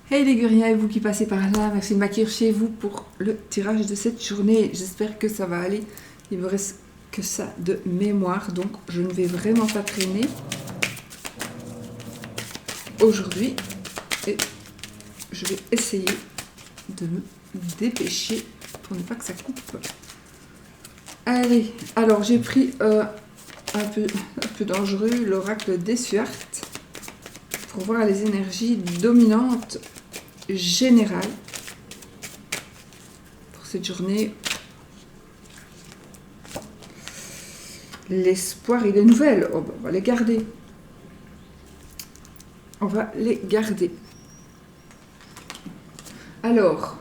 Hey les Guriens et vous qui passez par là, merci de m'accueillir chez vous pour le tirage de cette journée. J'espère que ça va aller. Il me reste que ça de mémoire, donc je ne vais vraiment pas traîner aujourd'hui. Et je vais essayer de me dépêcher pour ne pas que ça coupe. Allez, alors j'ai pris un peu dangereux, l'oracle des Suart, pour voir les énergies dominantes générales pour cette journée. L'espoir et les nouvelles, oh, on va les garder. On va les garder. Alors,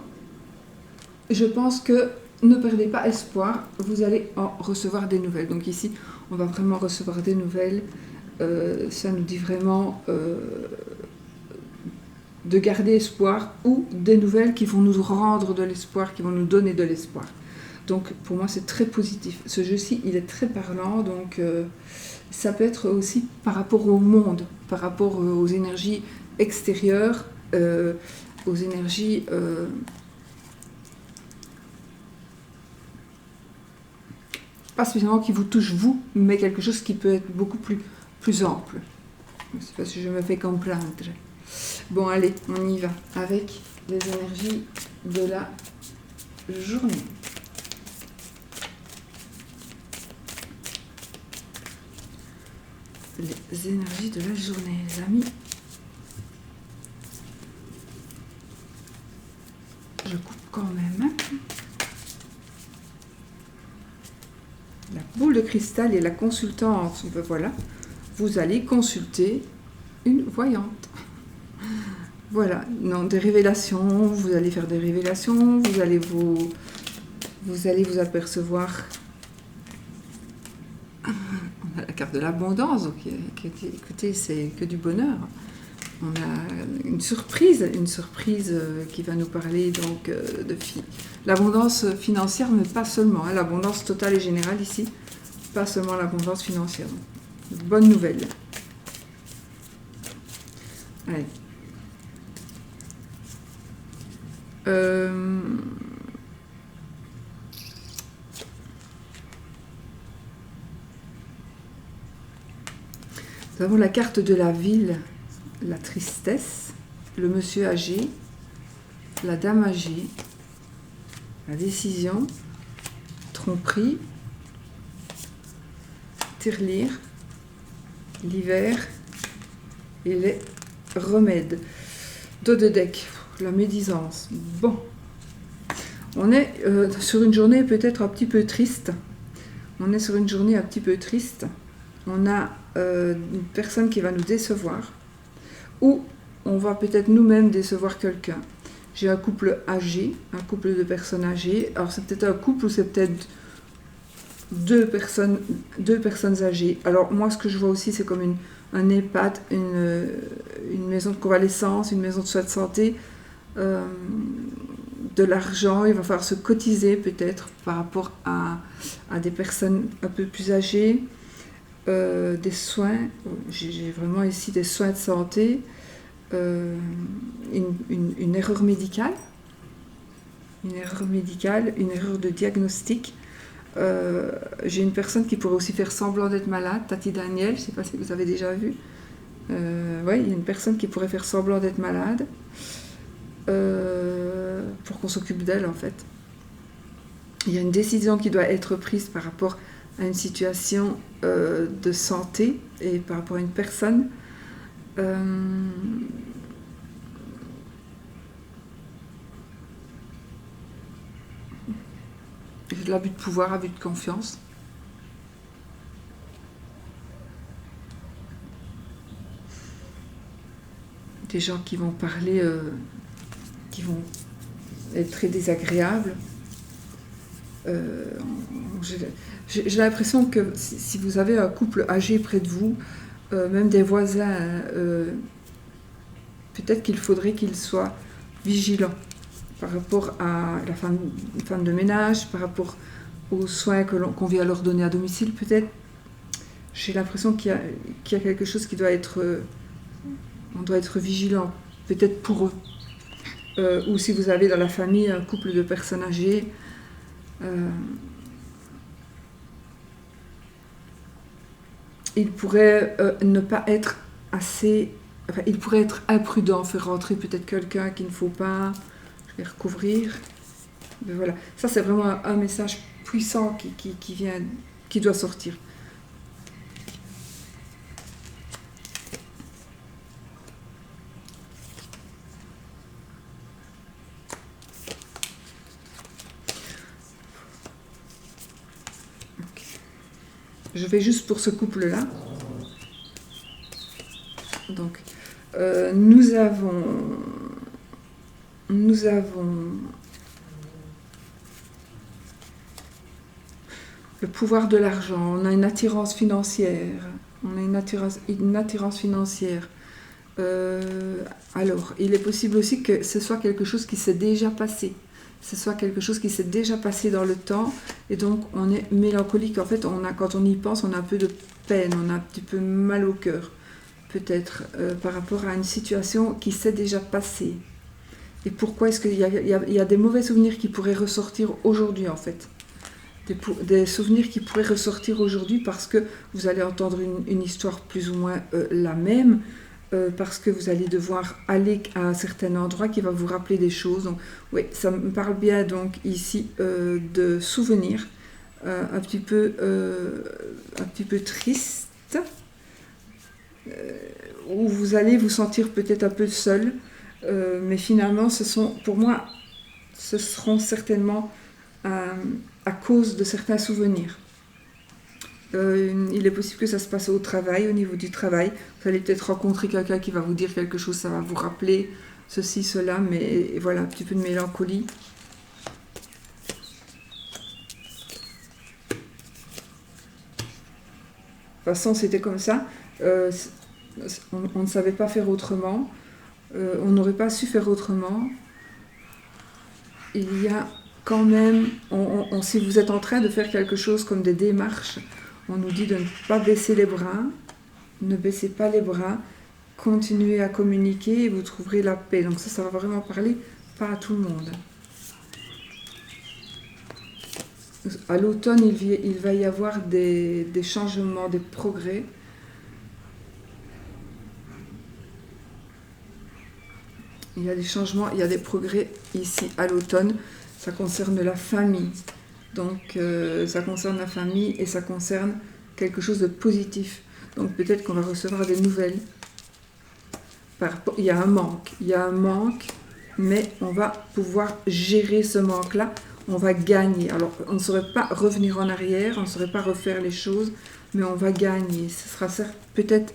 je pense que ne perdez pas espoir, vous allez en recevoir des nouvelles. Donc ici, on va vraiment recevoir des nouvelles. Ça nous dit vraiment de garder espoir ou des nouvelles qui vont nous rendre de l'espoir, qui vont nous donner de l'espoir. Donc pour moi, c'est très positif. Ce jeu-ci, il est très parlant, donc ça peut être aussi par rapport au monde, par rapport aux énergies extérieures, aux énergies... pas spécialement qui vous touche vous, mais quelque chose qui peut être beaucoup plus ample. C'est parce que je me fais comprendre. Bon, allez, on y va avec les énergies de la journée. Les énergies de la journée, les amis. Je coupe quand même. La boule de cristal et la consultante. Ben voilà, vous allez consulter une voyante. Voilà, non, des révélations, vous allez faire des révélations, vous allez vous apercevoir. On a la carte de l'abondance, donc écoutez, c'est que du bonheur. On a une surprise qui va nous parler donc de l'abondance financière, mais pas seulement, hein, l'abondance totale et générale ici, pas seulement l'abondance financière. Bonne nouvelle. Allez. Nous avons la carte de la ville, la tristesse, le monsieur âgé, la dame âgée, la décision, tromperie, tirelire, l'hiver et les remèdes. Dos de deck, la médisance. Bon, on est sur une journée peut-être un petit peu triste. On est sur une journée un petit peu triste. On a une personne qui va nous décevoir, ou on va peut-être nous-mêmes décevoir quelqu'un. J'ai un couple âgé, un couple de personnes âgées. Alors c'est peut-être un couple ou c'est peut-être deux personnes âgées. Alors moi ce que je vois aussi c'est comme un EHPAD, une maison de convalescence, une maison de soins de santé, de l'argent. Il va falloir se cotiser peut-être par rapport à des personnes un peu plus âgées. Des soins, j'ai vraiment ici des soins de santé, une erreur médicale, une erreur de diagnostic. J'ai une personne qui pourrait aussi faire semblant d'être malade, Tati Daniel, je ne sais pas si vous avez déjà vu. Oui, il y a une personne qui pourrait faire semblant d'être malade pour qu'on s'occupe d'elle en fait. Il y a une décision qui doit être prise par rapport à une situation de santé et par rapport à une personne. J'ai de l'abus de pouvoir, abus de confiance. Des gens qui vont parler, qui vont être très désagréables. J'ai l'impression que si vous avez un couple âgé près de vous, même des voisins, peut-être qu'il faudrait qu'ils soient vigilants par rapport à la femme de ménage, par rapport aux soins qu'on vient leur donner à domicile peut-être. J'ai l'impression qu'il y a quelque chose qui doit être... on doit être vigilant, peut-être pour eux. ou si vous avez dans la famille un couple de personnes âgées, il pourrait ne pas être assez... Enfin, il pourrait être imprudent, faire rentrer peut-être quelqu'un qu'il ne faut pas, je vais recouvrir. Mais voilà, ça c'est vraiment un message puissant qui vient, qui doit sortir. Okay. Je vais juste pour ce couple-là. Donc, nous avons le pouvoir de l'argent, on a une attirance financière, financière. Alors, il est possible aussi que ce soit quelque chose qui s'est déjà passé. Ce soit quelque chose qui s'est déjà passé dans le temps, et donc on est mélancolique. En fait, quand on y pense, on a un peu de peine, on a un petit peu mal au cœur, peut-être, par rapport à une situation qui s'est déjà passée. Et pourquoi est-ce qu'il y a des mauvais souvenirs qui pourraient ressortir aujourd'hui, en fait? Des souvenirs qui pourraient ressortir aujourd'hui parce que vous allez entendre une histoire plus ou moins la même, parce que vous allez devoir aller à un certain endroit qui va vous rappeler des choses. Donc, oui, ça me parle bien donc ici de souvenirs un petit peu tristes, où vous allez vous sentir peut-être un peu seul, mais finalement, pour moi, ce seront certainement à cause de certains souvenirs. Il est possible que ça se passe au travail, au niveau du travail. Vous allez peut-être rencontrer quelqu'un qui va vous dire quelque chose, ça va vous rappeler ceci, cela, mais voilà, un petit peu de mélancolie. De toute façon, c'était comme ça. On ne savait pas faire autrement. On n'aurait pas su faire autrement. Il y a quand même, si vous êtes en train de faire quelque chose comme des démarches, on nous dit de ne pas baisser les bras, ne baissez pas les bras, continuez à communiquer et vous trouverez la paix. Donc ça va vraiment parler pas à tout le monde. À l'automne, il va y avoir des changements, des progrès. Il y a des changements, il y a des progrès ici à l'automne. Ça concerne la famille. Donc ça concerne la famille et ça concerne quelque chose de positif. Donc peut-être qu'on va recevoir des nouvelles. Il y a un manque, mais on va pouvoir gérer ce manque-là. On va gagner. Alors on ne saurait pas revenir en arrière, on ne saurait pas refaire les choses, mais on va gagner. Ce sera peut-être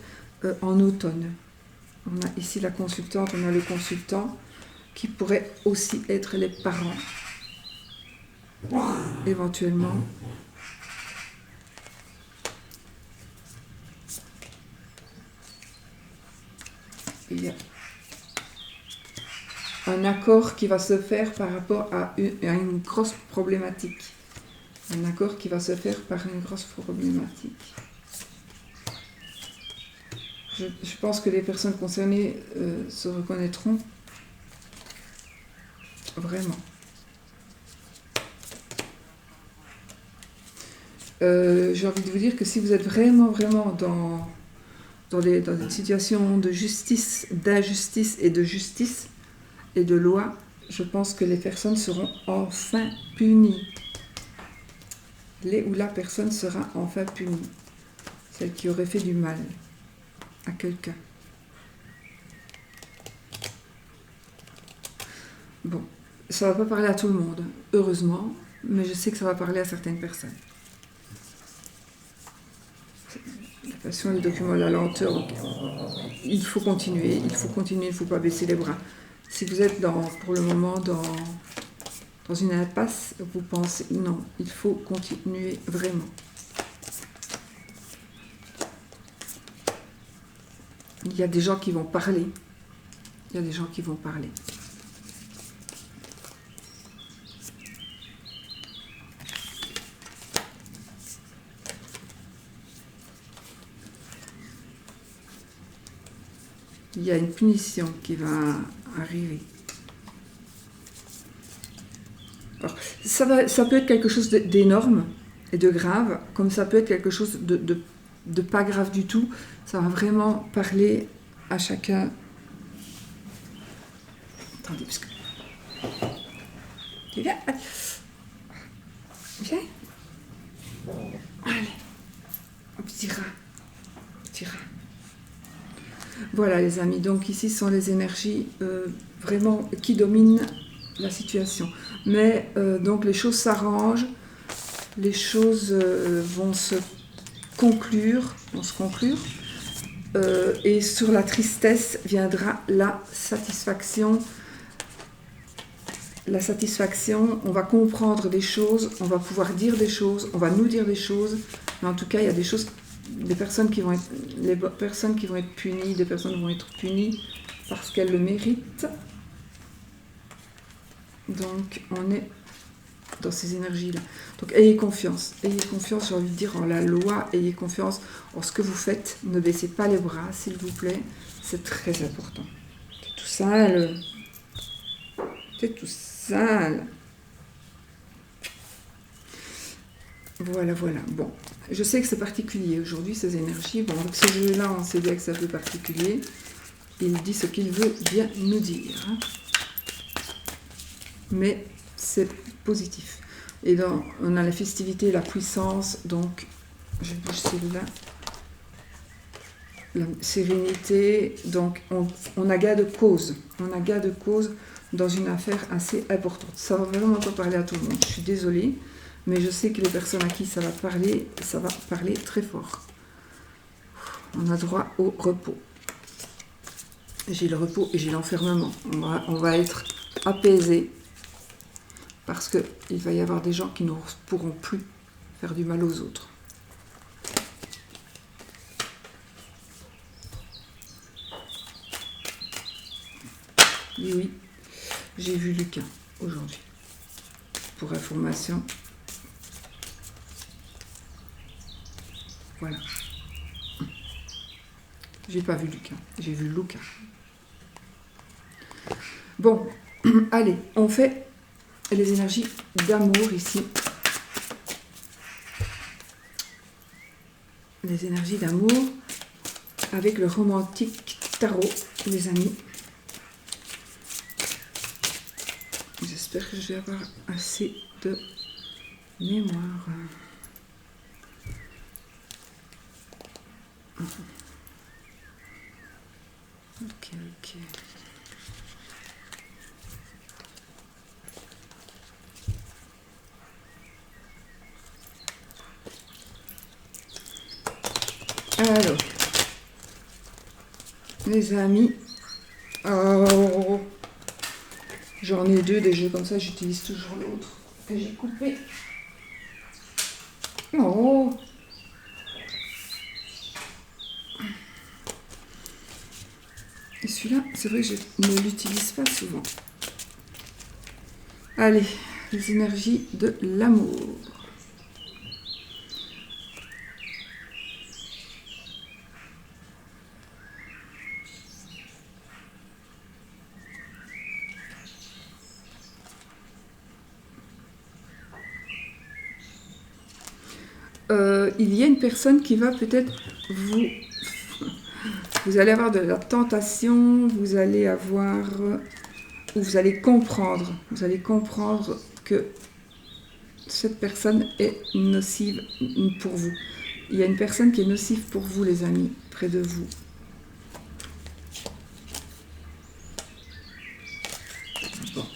en automne. On a ici la consultante, on a le consultant, qui pourrait aussi être les parents, éventuellement. Il y a un accord qui va se faire par rapport à une grosse problématique. Un accord qui va se faire par une grosse problématique. Je pense que les personnes concernées se reconnaîtront vraiment. J'ai envie de vous dire que si vous êtes vraiment dans une situation de justice, d'injustice et de justice et de loi, je pense que les personnes seront enfin punies. Les ou la personne sera enfin punie. Celle qui aurait fait du mal à quelqu'un. Bon, ça ne va pas parler à tout le monde, heureusement, mais je sais que ça va parler à certaines personnes. La passion, le document, la lenteur, donc, il faut continuer, il ne faut pas baisser les bras. Si vous êtes pour le moment dans une impasse, vous pensez, non, il faut continuer vraiment. Il y a des gens qui vont parler. Il y a des gens qui vont parler. Il y a une punition qui va arriver. Alors, ça peut être quelque chose d'énorme et de grave, comme ça peut être quelque chose de pas grave du tout. Ça va vraiment parler à chacun. Attendez, parce que... Tu viens? Viens. Allez. Un petit rat. Petit rat. Voilà les amis, donc ici sont les énergies vraiment qui dominent la situation. Mais donc les choses s'arrangent, les choses vont se conclure, et sur la tristesse viendra la satisfaction. La satisfaction, on va comprendre des choses, on va pouvoir dire des choses, on va nous dire des choses, mais en tout cas il y a des choses, les personnes qui vont être punies, des personnes vont être punies parce qu'elles le méritent. Donc on est dans ces énergies-là. Donc ayez confiance, j'ai envie de dire en la loi, ayez confiance en ce que vous faites, ne baissez pas les bras s'il vous plaît, c'est très important. C'est tout sale. C'est tout sale. Voilà. Bon, je sais que c'est particulier aujourd'hui, ces énergies. Bon, donc ce jeu-là, on sait bien que c'est un peu particulier. Il dit ce qu'il veut bien nous dire. Hein. Mais c'est positif. Et donc, on a la festivité, la puissance, donc, je bouge celle-là. La sérénité, donc on a gain de cause. On a gain de cause dans une affaire assez importante. Ça va vraiment pas parler à tout le monde. Je suis désolée, mais je sais que les personnes à qui ça va parler très fort. On a droit au repos. J'ai le repos et j'ai l'enfermement. On va être apaisé parce qu'il va y avoir des gens qui ne pourront plus faire du mal aux autres. Et oui, j'ai vu Lucas aujourd'hui. Pour information. Voilà. J'ai pas vu Lucas, j'ai vu Lucas. Bon, allez, on fait les énergies d'amour ici. Les énergies d'amour avec le romantique tarot, les amis. J'espère que je vais avoir assez de mémoire. Ok. Alors, les amis, j'en ai deux des jeux comme ça, j'utilise toujours l'autre que j'ai coupé. Oh. Et celui-là, c'est vrai que je ne l'utilise pas souvent. Allez, les énergies de l'amour. Il y a une personne qui va peut-être vous allez avoir de la tentation, vous allez comprendre que cette personne est nocive pour vous. Il y a une personne qui est nocive pour vous, les amis, près de vous. Bon.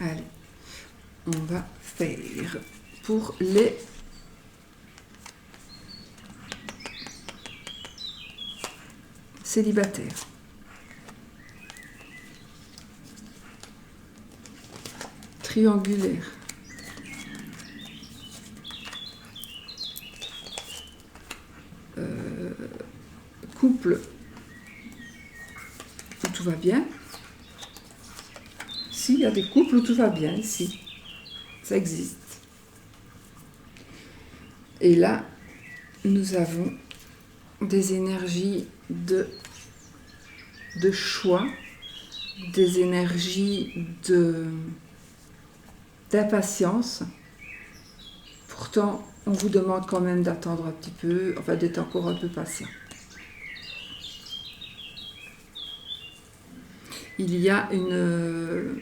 Allez, on va faire pour les célibataires. Triangulaire. Couple où tout va bien. Si, il y a des couples où tout va bien, ici. Ça existe. Et là, nous avons des énergies de choix, des énergies d'impatience. Pourtant, on vous demande quand même d'attendre un petit peu, enfin d'être encore un peu patient. Il y a une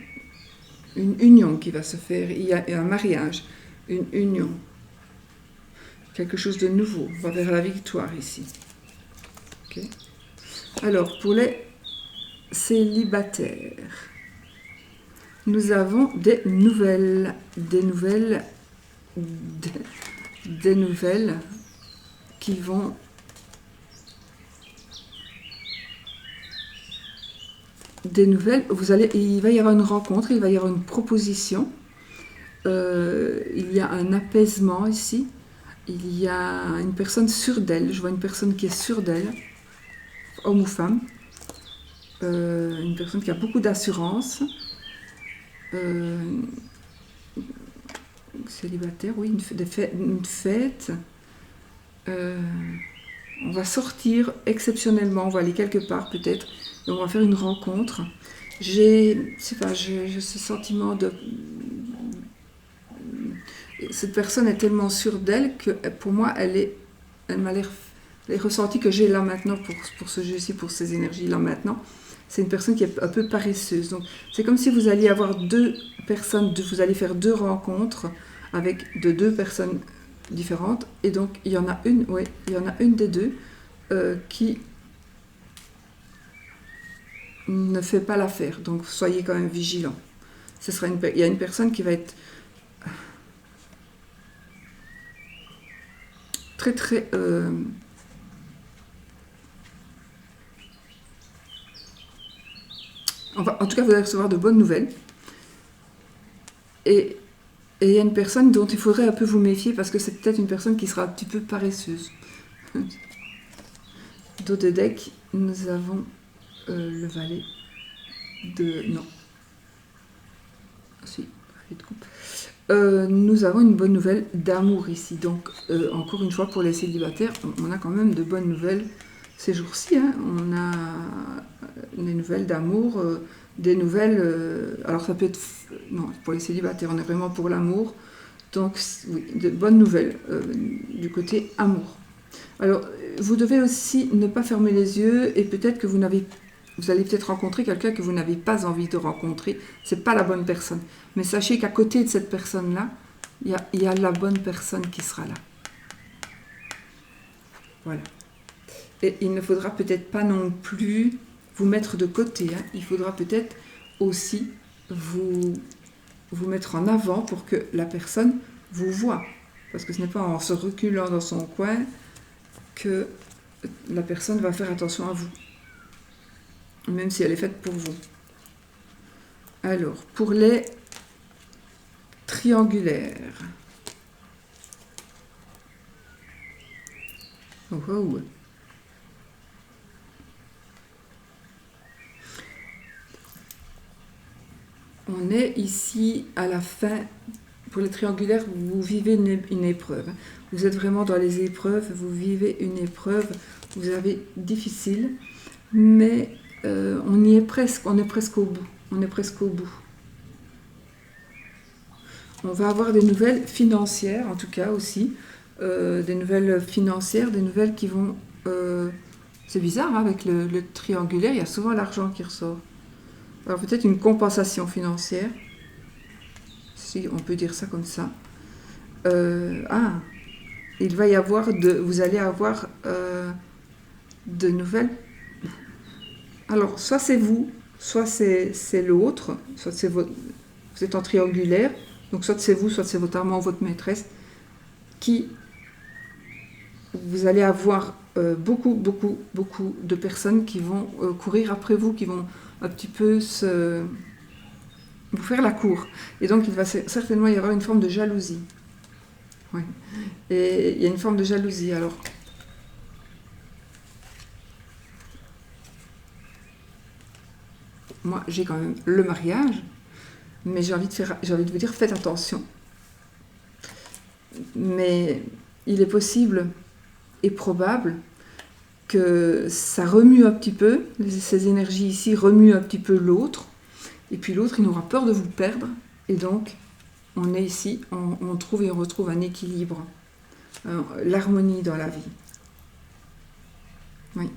union qui va se faire, il y a un mariage, une union. Quelque chose de nouveau, on va vers la victoire ici. Okay. Alors, pour les célibataires, nous avons des nouvelles qui vont il va y avoir une rencontre, il va y avoir une proposition, il y a un apaisement ici, il y a une personne sûre d'elle, je vois une personne qui est sûre d'elle, homme ou femme, une personne qui a beaucoup d'assurance, célibataire, oui, une fête. On va sortir exceptionnellement, on va aller quelque part peut-être, et on va faire une rencontre. J'ai ce sentiment de... Cette personne est tellement sûre d'elle que pour moi, elle m'a l'air... Les ressentis que j'ai là maintenant pour ce jeu-ci, pour ces énergies là maintenant, c'est une personne qui est un peu paresseuse. Donc, c'est comme si vous alliez avoir deux personnes, vous allez faire deux rencontres avec de deux personnes différentes. Et donc, il y en a une des deux qui ne fait pas l'affaire. Donc, soyez quand même vigilants. Il y a une personne qui va être très, très... en tout cas, vous allez recevoir de bonnes nouvelles. Et il y a une personne dont il faudrait un peu vous méfier parce que c'est peut-être une personne qui sera un petit peu paresseuse. Dos de deck, nous avons le valet de... Non. Si, valet de coupe. Nous avons une bonne nouvelle d'amour ici. Donc, encore une fois, pour les célibataires, on a quand même de bonnes nouvelles ces jours-ci. Hein. On a des nouvelles d'amour, des nouvelles... alors, ça peut être... Non, pour les célibataires, on est vraiment pour l'amour. Donc, oui, de bonnes nouvelles du côté amour. Alors, vous devez aussi ne pas fermer les yeux et peut-être que vous allez peut-être rencontrer quelqu'un que vous n'avez pas envie de rencontrer. C'est pas la bonne personne. Mais sachez qu'à côté de cette personne-là, il y a la bonne personne qui sera là. Voilà. Et il ne faudra peut-être pas non plus vous mettre de côté. Hein. Il faudra peut-être aussi vous mettre en avant pour que la personne vous voie. Parce que ce n'est pas en se reculant dans son coin que la personne va faire attention à vous. Même si elle est faite pour vous. Alors, pour les triangulaires. Oh, oh. On est ici à la fin. Pour les triangulaires, vous vivez une épreuve. Vous êtes vraiment dans les épreuves, vous vivez une épreuve, vous avez difficile, mais on est presque au bout. On est presque au bout. On va avoir des nouvelles financières, en tout cas aussi, des nouvelles financières, des nouvelles qui vont... c'est bizarre, hein, avec le triangulaire, il y a souvent l'argent qui ressort. Alors peut-être une compensation financière, si on peut dire ça comme ça. Il va y avoir vous allez avoir de nouvelles. Alors, soit c'est vous, soit c'est l'autre, soit c'est vous êtes en triangulaire, donc soit c'est vous, soit c'est votre amant ou votre maîtresse, qui vous allez avoir beaucoup de personnes qui vont courir après vous, qui vont un petit peu vous faire la cour. Et donc, il va certainement y avoir une forme de jalousie. Ouais. Et il y a une forme de jalousie, alors. Moi, j'ai quand même le mariage, mais j'ai envie de vous dire, faites attention. Mais il est possible et probable que ça remue un petit peu, ces énergies ici remuent un petit peu l'autre, Et puis l'autre, il aura peur de vous perdre. Et donc, on est ici, on trouve et on retrouve un équilibre, l'harmonie dans la vie. Oui.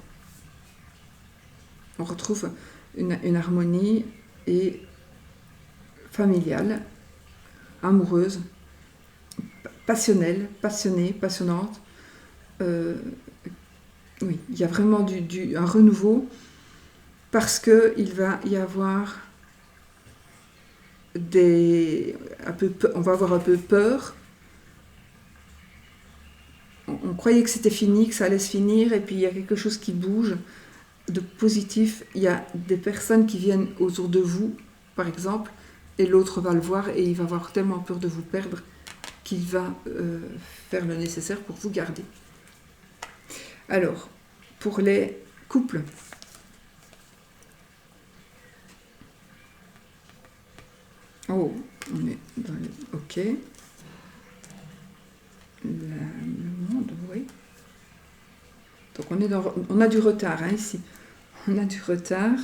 On retrouve une harmonie et familiale, amoureuse, passionnelle, passionnée, passionnante. Oui, il y a vraiment un renouveau parce qu'il va y avoir on va avoir un peu peur. On croyait que c'était fini, que ça allait se finir, et puis il y a quelque chose qui bouge de positif. Il y a des personnes qui viennent autour de vous, par exemple, et l'autre va le voir et il va avoir tellement peur de vous perdre qu'il va faire le nécessaire pour vous garder. Alors, pour les couples, oh, on est dans le... Ok. Le monde, oui. Donc on a du retard hein, ici. On a du retard.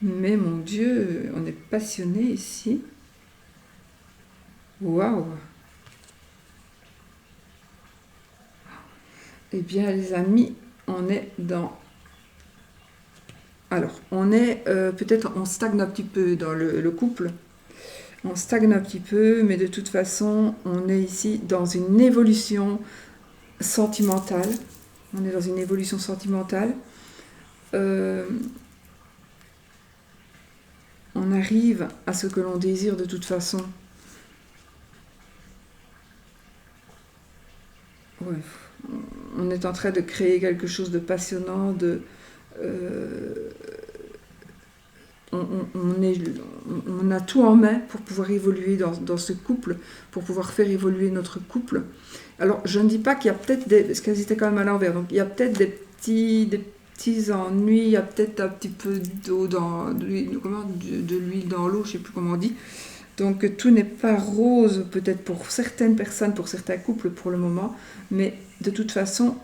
Mais mon Dieu, on est passionné ici. Waouh! Eh bien, les amis, on est dans... Alors, on est peut-être, on stagne un petit peu dans le couple. On stagne un petit peu, mais de toute façon, on est ici dans une évolution sentimentale. On est dans une évolution sentimentale. On arrive à ce que l'on désire de toute façon. Ouais. On est en train de créer quelque chose de passionnant, on a tout en main pour pouvoir évoluer dans ce couple, pour pouvoir faire évoluer notre couple. Alors, je ne dis pas qu'il y a peut-être parce qu'elles étaient quand même à l'envers, donc il y a peut-être des petits ennuis, il y a peut-être un petit peu d'eau de l'huile dans l'eau, je ne sais plus comment on dit. Donc tout n'est pas rose peut-être pour certaines personnes, pour certains couples pour le moment, mais de toute façon,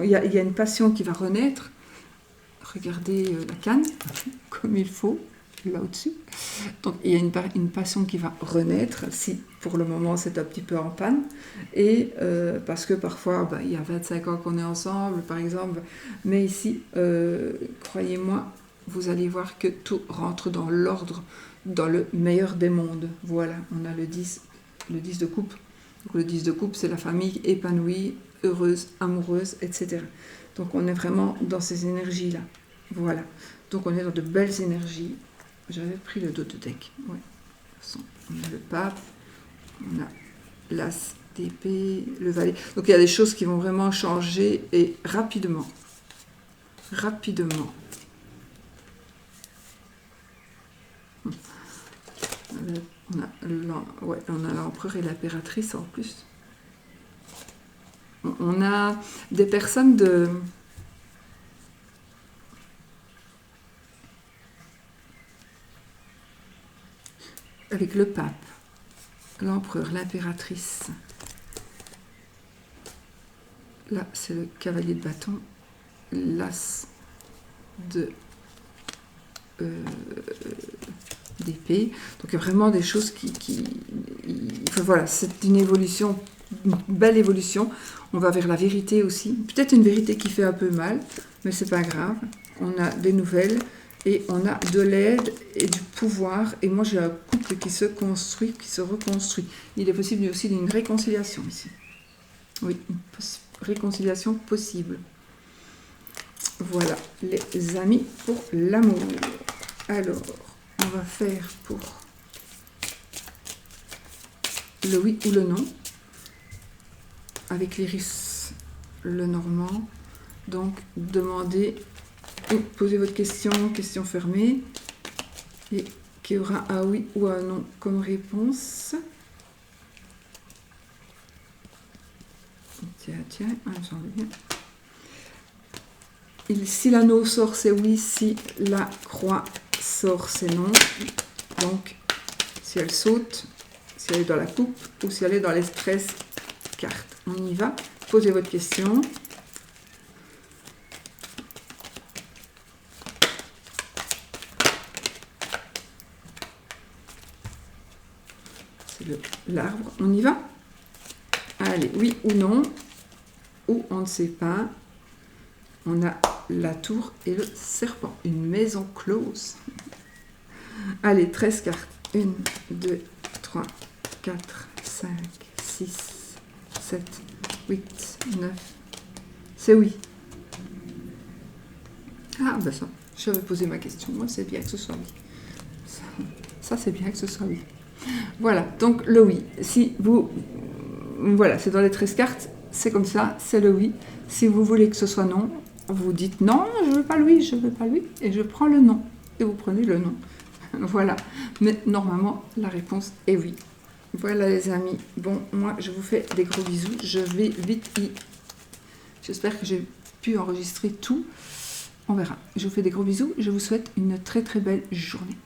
il y a une passion qui va renaître. Regardez la canne, comme il faut, là au-dessus. Donc il y a une passion qui va renaître, si pour le moment c'est un petit peu en panne, et parce que parfois il y a 25 ans qu'on est ensemble, par exemple, mais ici, croyez-moi, vous allez voir que tout rentre dans l'ordre, dans le meilleur des mondes. Voilà, on a le 10 de coupe. Donc le 10 de coupe, c'est la famille épanouie, heureuse, amoureuse, etc. Donc on est vraiment dans ces énergies-là. Voilà. Donc on est dans de belles énergies. J'avais pris le dos de deck. Ouais. On a le pape, on a l'as d'épée, le valet. Donc il y a des choses qui vont vraiment changer et rapidement. Rapidement. On a l'empereur et l'impératrice en plus. On a des personnes avec le pape, l'empereur, l'impératrice. Là, c'est le cavalier de bâton, l'as d'épée. Donc il y a vraiment des choses enfin, voilà, c'est une évolution, une belle évolution. On va vers la vérité aussi. Peut-être une vérité qui fait un peu mal, mais c'est pas grave. On a des nouvelles et on a de l'aide et du pouvoir. Et moi j'ai un couple qui se construit, qui se reconstruit. Il est possible aussi d'une réconciliation ici. Oui, une réconciliation possible. Voilà, les amis, pour l'amour. Alors, on va faire pour le oui ou le non, avec l'iris le normand. Donc, demandez ou posez votre question fermée, et qui aura un oui ou un non comme réponse. Tiens, me semble bien. Si l'anneau sort, c'est oui. Si la croix sort, c'est non. Donc, si elle saute, si elle est dans la coupe ou si elle est dans l'express carte. On y va. Posez votre question. l'arbre. On y va? Allez, oui ou non, ou on ne sait pas. On a la tour et le serpent. Une maison close. Allez, 13 cartes. 1, 2, 3, 4, 5, 6, 7, 8, 9. C'est oui. Ah, ben ça, j'avais posé ma question. Moi, c'est bien que ce soit oui. Ça c'est bien que ce soit oui. Voilà, donc le oui. Si vous... Voilà, c'est dans les 13 cartes. C'est comme ça, c'est le oui. Si vous voulez que ce soit non, vous dites non, je veux pas le oui, je veux pas le oui. Et je prends le non. Et vous prenez le non. Voilà. Mais normalement, la réponse est oui. Voilà les amis. Bon, moi, je vous fais des gros bisous. Je vais vite y... J'espère que j'ai pu enregistrer tout. On verra. Je vous fais des gros bisous. Je vous souhaite une très très belle journée.